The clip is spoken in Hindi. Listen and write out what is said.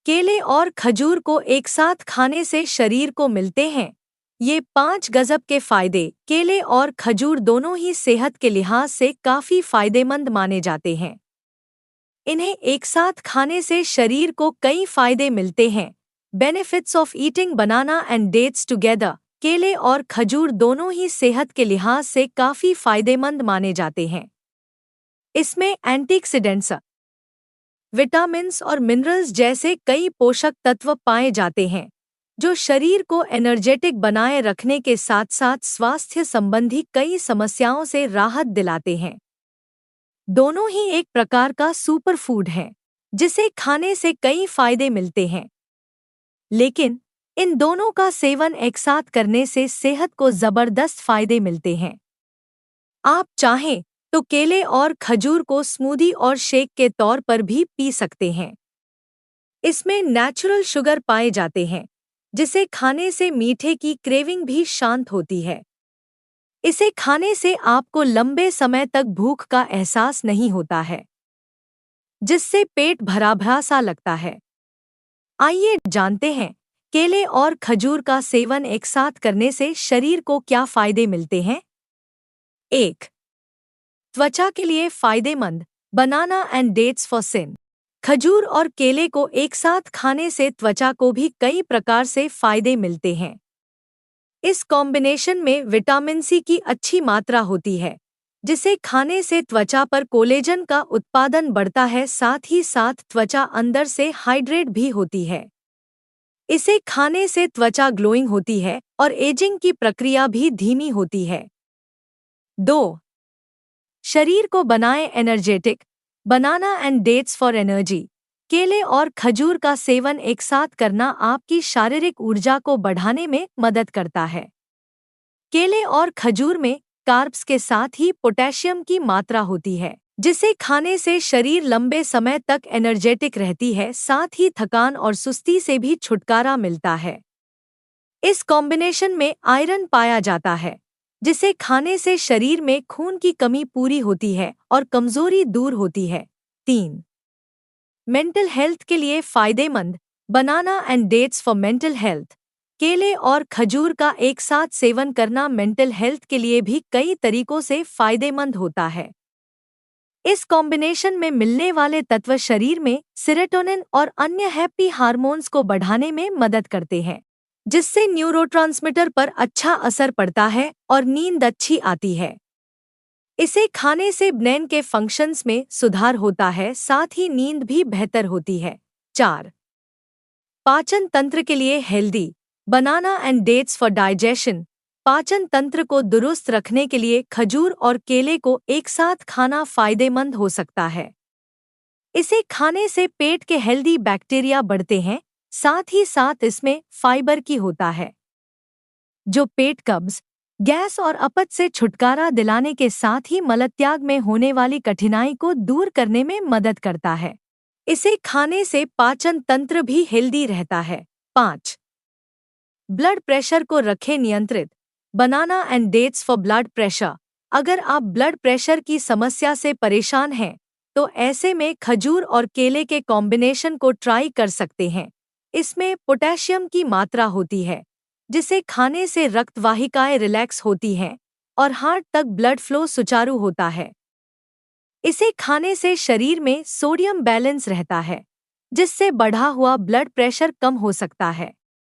केले और खजूर को एक साथ खाने से शरीर को मिलते हैं ये 5 गजब के फायदे। केले और खजूर दोनों ही सेहत के लिहाज से काफी फायदेमंद माने जाते हैं। इन्हें एक साथ खाने से शरीर को कई फायदे मिलते हैं। Benefits of eating banana and dates together. केले और खजूर दोनों ही सेहत के लिहाज से काफी फायदेमंद माने जाते हैं। इसमें एंटीऑक्सीडेंट्स, विटामिन्स और मिनरल्स जैसे कई पोषक तत्व पाए जाते हैं जो शरीर को एनर्जेटिक बनाए रखने के साथ साथ स्वास्थ्य संबंधी कई समस्याओं से राहत दिलाते हैं। दोनों ही एक प्रकार का सुपर फूड है जिसे खाने से कई फायदे मिलते हैं, लेकिन इन दोनों का सेवन एक साथ करने से सेहत को जबरदस्त फायदे मिलते हैं। आप चाहें तो केले और खजूर को स्मूदी और शेक के तौर पर भी पी सकते हैं। इसमें नेचुरल शुगर पाए जाते हैं जिसे खाने से मीठे की क्रेविंग भी शांत होती है। इसे खाने से आपको लंबे समय तक भूख का एहसास नहीं होता है, जिससे पेट भरा भरा सा लगता है। आइए जानते हैं केले और खजूर का सेवन एक साथ करने से शरीर को क्या फायदे मिलते हैं। 1. त्वचा के लिए फायदेमंद। Banana and dates for skin. खजूर और केले को एक साथ खाने से त्वचा को भी कई प्रकार से फायदे मिलते हैं। इस कॉम्बिनेशन में विटामिन सी की अच्छी मात्रा होती है जिसे खाने से त्वचा पर कोलेजन का उत्पादन बढ़ता है, साथ ही साथ त्वचा अंदर से हाइड्रेट भी होती है। इसे खाने से त्वचा ग्लोइंग होती है और एजिंग की प्रक्रिया भी धीमी होती है। 2. शरीर को बनाए energetic. Banana and dates for energy. केले और खजूर का सेवन एक साथ करना आपकी शारीरिक ऊर्जा को बढ़ाने में मदद करता है। केले और खजूर में कार्ब्स के साथ ही पोटेशियम की मात्रा होती है जिसे खाने से शरीर लंबे समय तक एनर्जेटिक रहती है, साथ ही थकान और सुस्ती से भी छुटकारा मिलता है। इस कॉम्बिनेशन में आयरन पाया जाता है जिसे खाने से शरीर में खून की कमी पूरी होती है और कमजोरी दूर होती है। 3. मेंटल हेल्थ के लिए फायदेमंद। Banana and dates for mental health. केले और खजूर का एक साथ सेवन करना मेंटल हेल्थ के लिए भी कई तरीकों से फायदेमंद होता है। इस कॉम्बिनेशन में मिलने वाले तत्व शरीर में सेरोटोनिन और अन्य हैप्पी हार्मोन्स को बढ़ाने में मदद करते हैं, जिससे न्यूरोट्रांसमीटर पर अच्छा असर पड़ता है और नींद अच्छी आती है। इसे खाने से ब्रेन के फंक्शंस में सुधार होता है, साथ ही नींद भी बेहतर होती है। 4. पाचन तंत्र के लिए healthy. Banana and dates for digestion. पाचन तंत्र को दुरुस्त रखने के लिए खजूर और केले को एक साथ खाना फायदेमंद हो सकता है। इसे खाने से पेट के हेल्दी बैक्टीरिया बढ़ते हैं, साथ ही साथ इसमें फाइबर की होता है जो पेट कब्ज, गैस और अपच से छुटकारा दिलाने के साथ ही मलत्याग में होने वाली कठिनाई को दूर करने में मदद करता है। इसे खाने से पाचन तंत्र भी हेल्दी रहता है। 5. ब्लड प्रेशर को रखें नियंत्रित। Banana and dates for blood pressure. अगर आप ब्लड प्रेशर की समस्या से परेशान हैं तो ऐसे में खजूर और केले के कॉम्बिनेशन को ट्राई कर सकते हैं। इसमें पोटेशियम की मात्रा होती है जिसे खाने से रक्त वाहिकाएं रिलैक्स होती हैं और हार्ट तक ब्लड फ्लो सुचारू होता है। इसे खाने से शरीर में सोडियम बैलेंस रहता है जिससे बढ़ा हुआ ब्लड प्रेशर कम हो सकता है।